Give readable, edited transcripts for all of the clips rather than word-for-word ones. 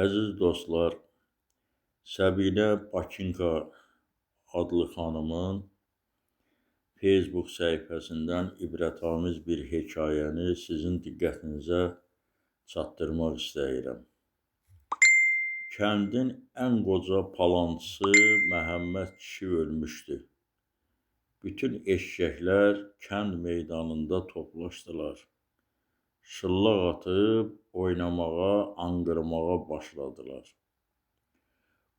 Əziz dostlar, Səbinə Bakinka adlı xanımın Facebook səhifəsindən ibrətamiz bir hekayəni sizin diqqətinizə çatdırmaq istəyirəm. Kəndin ən qoca palançısı Məhəmməd kişi ölmüşdü. Bütün eşşəklər kənd meydanında toplaşdılar. Şıllaq atıb, oynamağa, anqırmağa başladılar.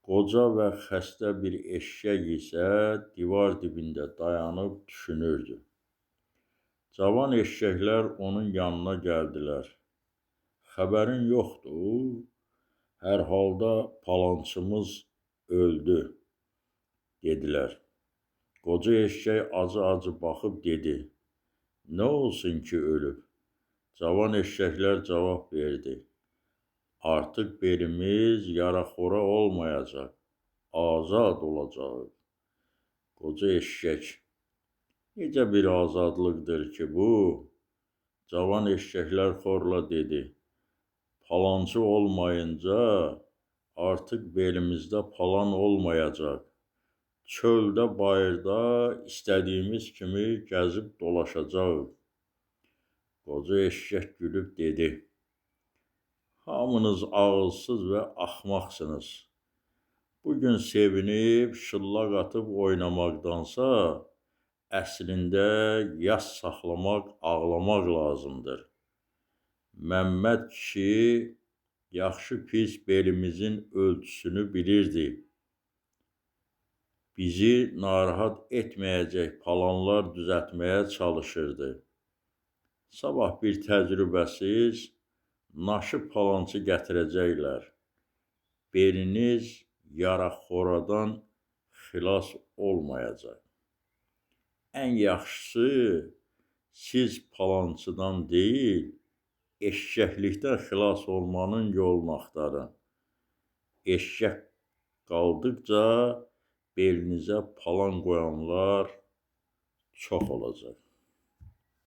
Qoca və xəstə bir eşşək isə divar dibində dayanıb düşünürdü. Cavan eşşəklər onun yanına gəldilər. Xəbərin yoxdur, hər halda palançımız öldü, dedilər. Qoca eşşək acı-acı baxıb dedi, nə olsun ki ölüb? Cavan eşşəklər cavab verdi. Artıq belimiz yaraxora olmayacaq, azad olacaq. Qoca eşşək, necə bir azadlıqdır ki bu? Cavan eşşəklər xorla dedi. Palançı olmayınca artıq belimizdə palan olmayacaq. Çöldə, bayırda istədiyimiz kimi gəzib dolaşacaq. Qoca eşşək gülüb dedi, hamınız ağılsız və axmaqsınız. Bugün sevinib, şıllaq atıb oynamaqdansa, əslində yas saxlamaq, ağlamaq lazımdır. Məmməd kişi yaxşı pis belimizin ölçüsünü bilirdi. Bizi narahat etməyəcək palanlar düzəltməyə çalışırdı. Sabah bir təcrübəsiz naşı palançı gətirəcəklər. Beliniz yaraxoradan xilas olmayacaq. Ən yaxşısı siz palançıdan deyil, eşşəklikdən xilas olmanın yolunu axtarın. Eşşək qaldıqca belinizə palan qoyanlar çox olacaq.